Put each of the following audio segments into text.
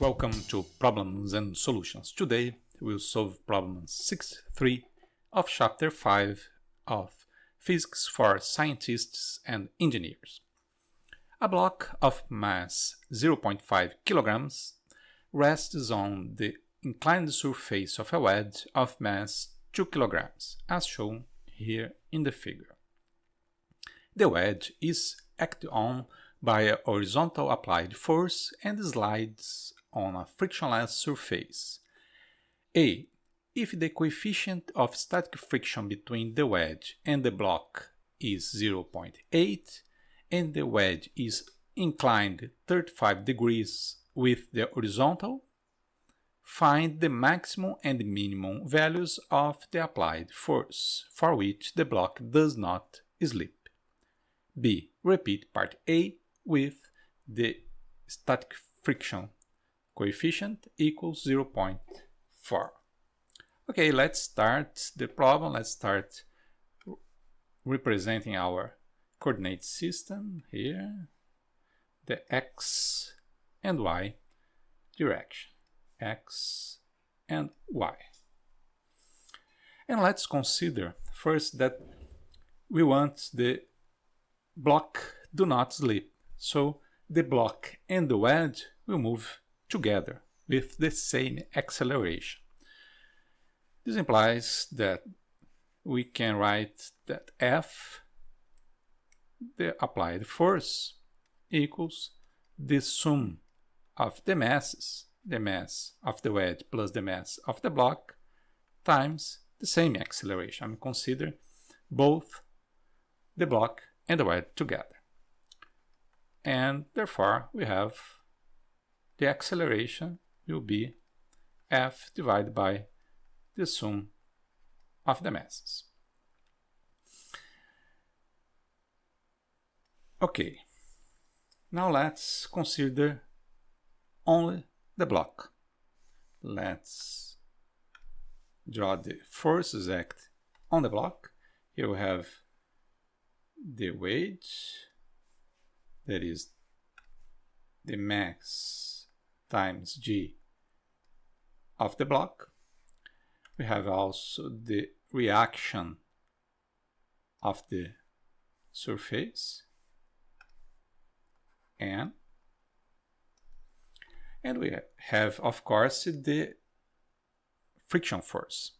Welcome to Problems and Solutions. Today we'll solve problem 6.3 of chapter 5 of Physics for Scientists and Engineers. A block of mass 0.5 kilograms rests on the inclined surface of a wedge of mass 2 kilograms, as shown here in the figure. The wedge is acted on by a horizontal applied force and slides on a frictionless surface. A. If the coefficient of static friction between the wedge and the block is 0.8 and the wedge is inclined 35 degrees with the horizontal, find the maximum and minimum values of the applied force for which the block does not slip. B. Repeat part A with the static friction coefficient equals 0.4. Okay, let's start the problem. Let's start representing our coordinate system here, the x and y direction, x and y. And let's consider first that we want the block do not slip, so the block and the wedge will move together with the same acceleration. This implies that we can write that F, the applied force, equals the sum of the masses, the mass of the wedge plus the mass of the block, times the same acceleration. I'm considering both the block and the wedge together. And therefore, we have the acceleration will be F divided by the sum of the masses. Okay, now let's consider only the block. Let's draw the forces act on the block. Here we have the wedge, that is the mass times g of the block. We have also the reaction of the surface and we have, of course, the friction force.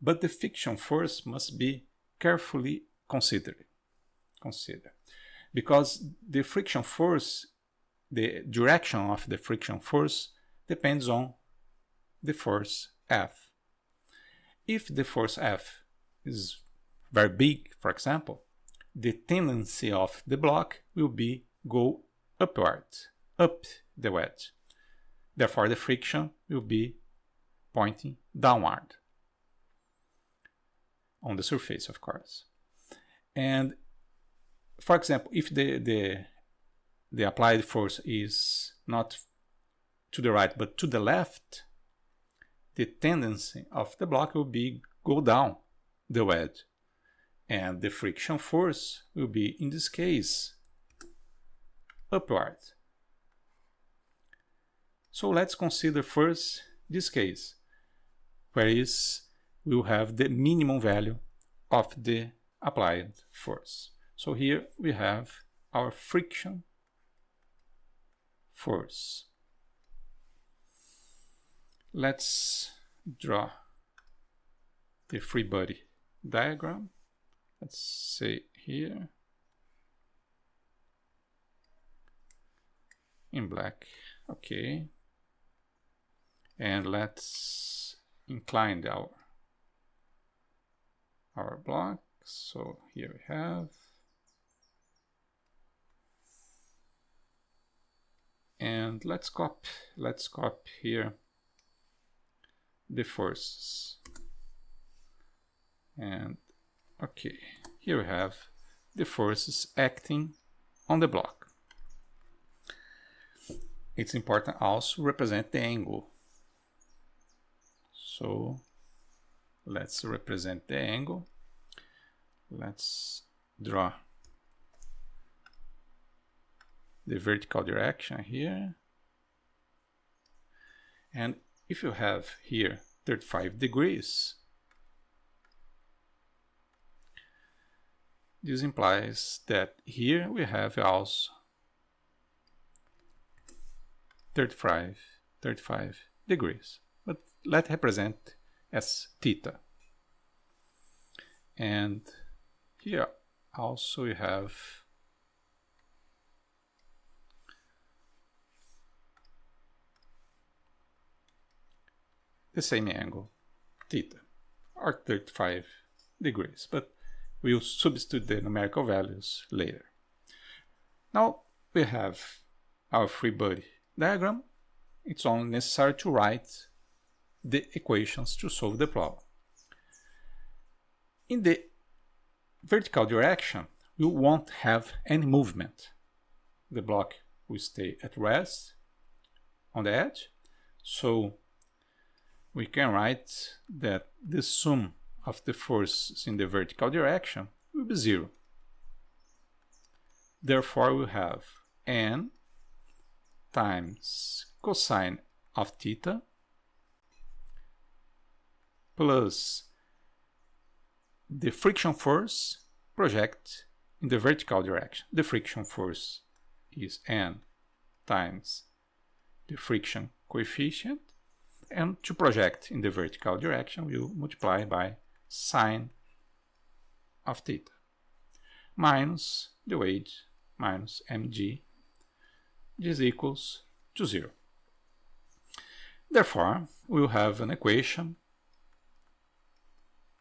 But the friction force must be carefully considered. Because the friction force, the direction of the friction force depends on the force F. If the force F is very big, for example, the tendency of the block will be go upward, up the wedge. Therefore, the friction will be pointing downward on the surface, of course. And for example, if the applied force is not to the right but to the left, the tendency of the block will be go down the wedge, and the friction force will be, in this case, upward. So let's consider first this case, where we will have the minimum value of the applied force. So here we have our friction force. Let's draw the free body diagram. Let's say here in black. Okay. And let's incline our block. So here we have, and let's copy here the forces. And okay, here we have the forces acting on the block. It's important also to represent the angle. So let's represent the angle. Let's draw the vertical direction here. And if you have here 35 degrees, this implies that here we have also 35 degrees, but let's represent as theta. And here also we have the same angle, theta, or 35 degrees, but we'll substitute the numerical values later. Now we have our free body diagram. It's only necessary to write the equations to solve the problem. In the vertical direction, we won't have any movement. The block will stay at rest on the edge, so we can write that the sum of the forces in the vertical direction will be 0. Therefore, we have n times cosine of theta plus the friction force project in the vertical direction. The friction force is n times the friction coefficient, and to project in the vertical direction we'll multiply by sine of theta minus the weight minus mg. This equals to 0. Therefore, we'll have an equation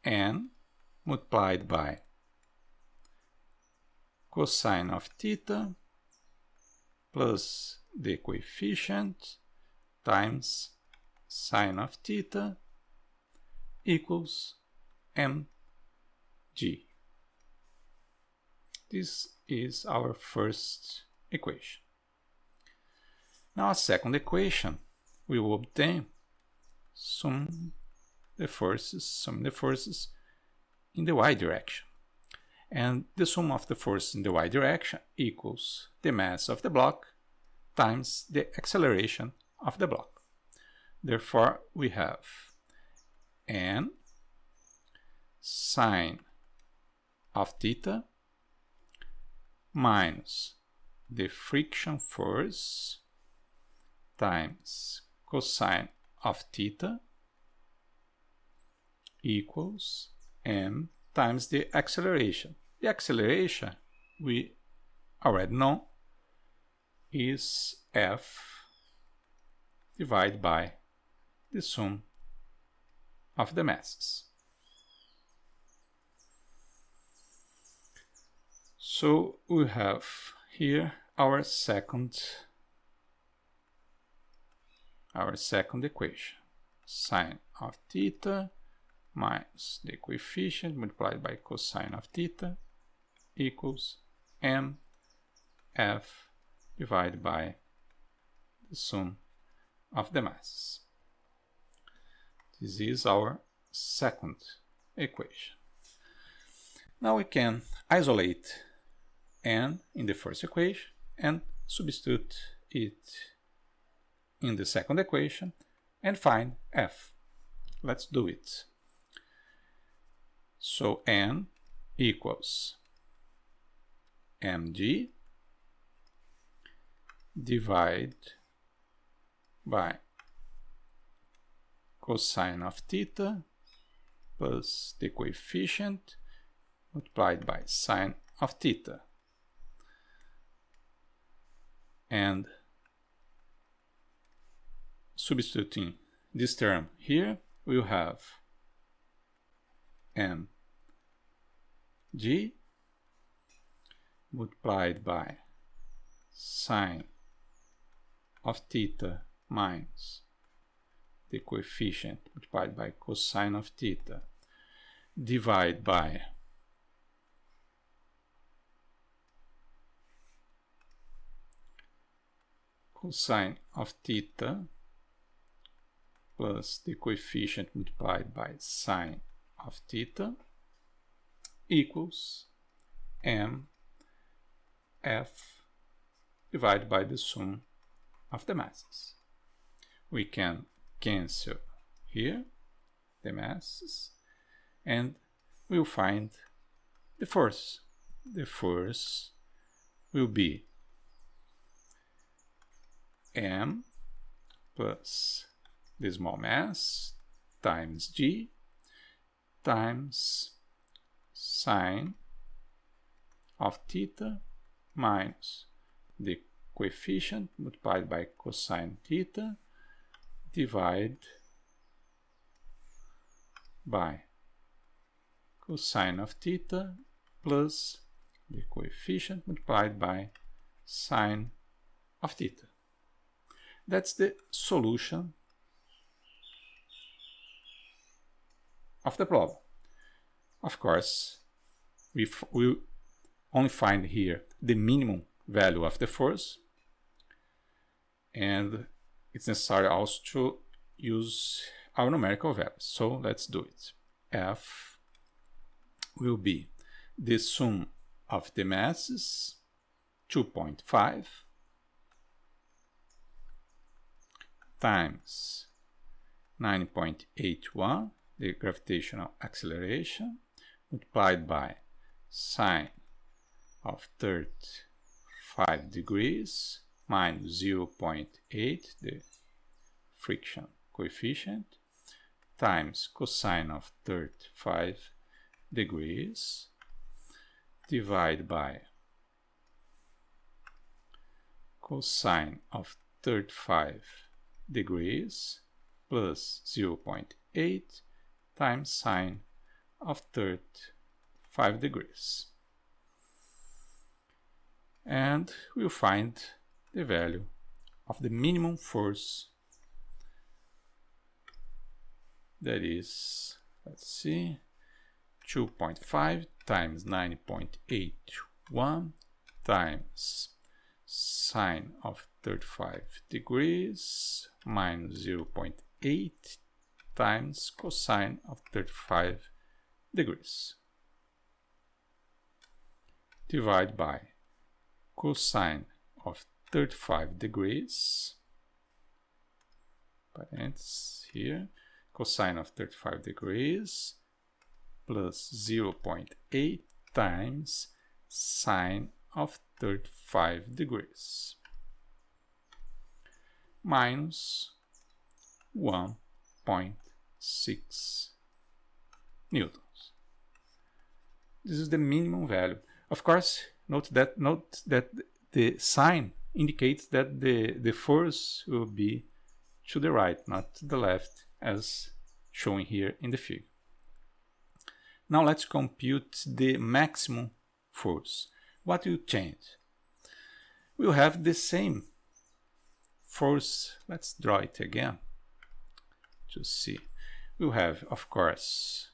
n multiplied by cosine of theta plus the coefficient times sine of theta equals mg. This is our first equation. Now a second equation, we will obtain sum the forces in the y direction. And the sum of the force in the y direction equals the mass of the block times the acceleration of the block. Therefore, we have n sine of theta minus the friction force times cosine of theta equals m times the acceleration. The acceleration we already know is f divided by the sum of the masses. So we have here our second equation, sine of theta minus the coefficient multiplied by cosine of theta equals m f divided by the sum of the masses. This is our second equation. Now we can isolate n in the first equation and substitute it in the second equation and find f. Let's do it. So n equals mg divided by cosine of theta plus the coefficient multiplied by sine of theta. And substituting this term here, we'll have mg multiplied by sine of theta minus the coefficient multiplied by cosine of theta divided by cosine of theta plus the coefficient multiplied by sine of theta equals m f divided by the sum of the masses. We can cancel here the masses, and we'll find the force. The force will be m plus the small mass times g times sine of theta minus the coefficient multiplied by cosine theta divided by cosine of theta plus the coefficient multiplied by sine of theta. That's the solution of the problem. Of course, we will only find here the minimum value of the force, and it's necessary also to use our numerical values. So let's do it. F will be the sum of the masses, 2.5, times 9.81, the gravitational acceleration, multiplied by sine of 35 degrees minus 0.8, the friction coefficient, times cosine of 35 degrees divided by cosine of 35 degrees plus 0.8 times sine of 35 degrees. And we'll find the value of the minimum force, that is, let's see, 2.5 times 9.81 times sine of 35 degrees minus 0.8 times cosine of 35 degrees divided by cosine of 35 degrees, parentheses here, cosine of 35 degrees plus 0.8 times sine of 35 degrees minus 1.6 newtons. This is the minimum value. Of course, note that the sign indicates that the force will be to the right, not to the left, as shown here in the figure. Now let's compute the maximum force. What will change? We'll have the same force. Let's draw it again to see. We'll have, of course,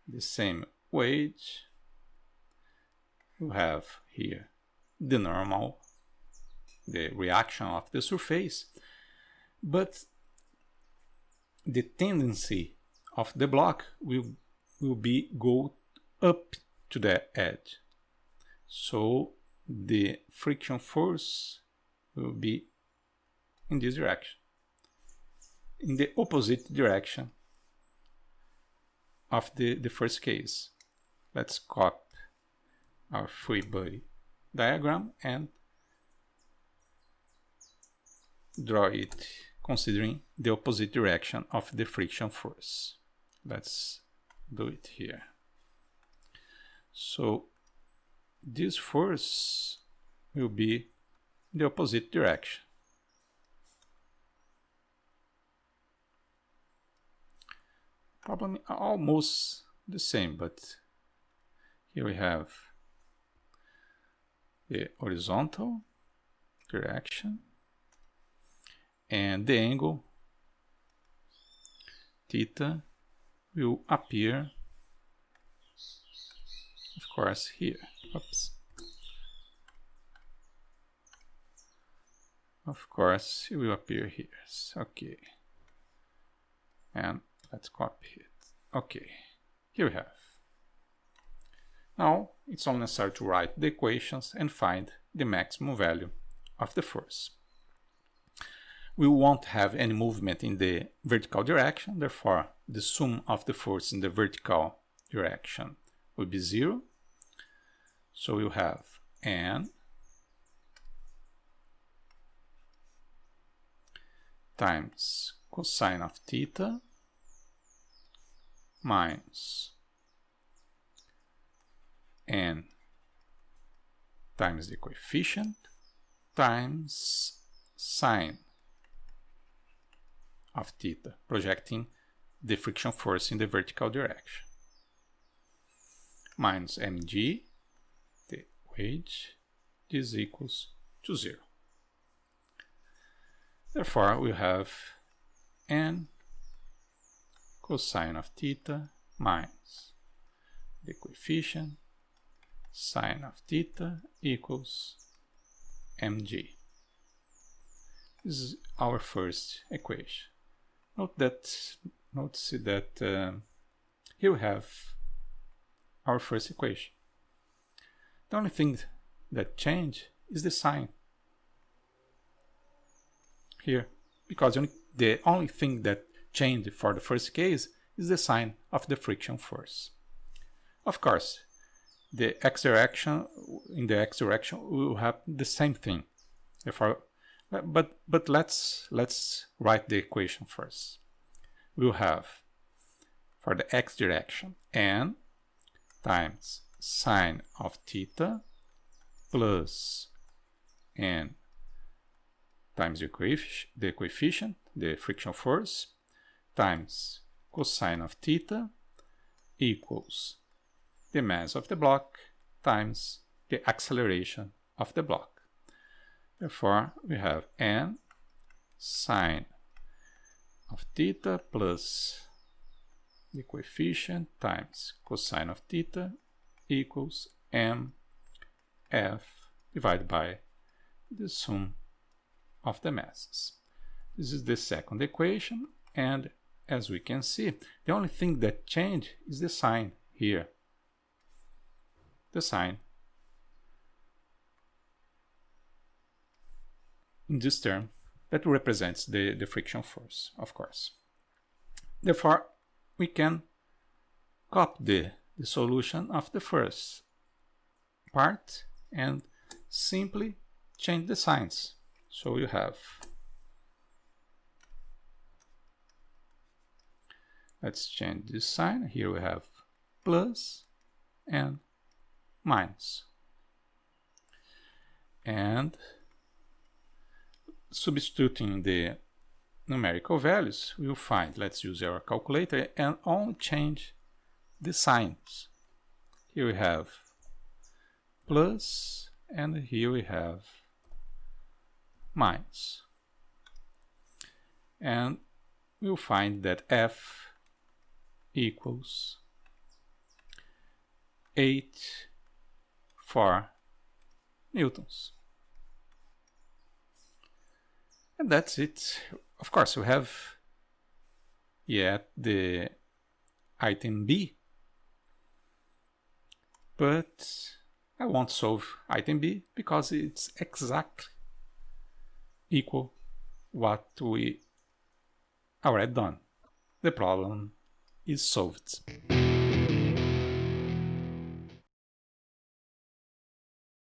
the same weight. We'll have here the normal, the reaction of the surface, but the tendency of the block will be go up to the edge. So the friction force will be in this direction, in the opposite direction of the first case. Let's copy our free body diagram and draw it considering the opposite direction of the friction force. Let's do it here. So this force will be the opposite direction. Probably almost the same, but here we have the horizontal direction and the angle theta will appear, of course, here. Oops. Of course, it will appear here. Okay. And let's copy it. Okay. Here we have. Now, it's only necessary to write the equations and find the maximum value of the force. We won't have any movement in the vertical direction, therefore the sum of the force in the vertical direction will be 0. So we'll have N times cosine of theta minus N times the coefficient times sine of theta, projecting the friction force in the vertical direction, minus mg, the wage, is equals to 0. Therefore, we have N cosine of theta minus the coefficient sine of theta equals mg. This is our first equation. Notice that here we have our first equation. The only thing that changed is the sign here, because the only thing that changed for the first case is the sign of the friction force. Of course, in the x direction will have the same thing. Therefore, but let's write the equation first. We'll have for the x direction N times sine of theta plus N times the coefficient, the friction force, times cosine of theta equals the mass of the block times the acceleration of the block. Therefore, we have N sine of theta plus the coefficient times cosine of theta equals mf divided by the sum of the masses. This is the second equation, and as we can see, the only thing that changed is the sign here. The sign in this term that represents the friction force, of course. Therefore, we can copy the solution of the first part and simply change the signs. So you have, let's change this sign. Here we have plus and minus. And substituting the numerical values, we'll find, let's use our calculator and only change the signs. Here we have plus and here we have minus. And we'll find that F equals 8.4 newtons. And that's it. Of course, we have yet the item B, but I won't solve item B because it's exactly equal what we already done. The problem is solved.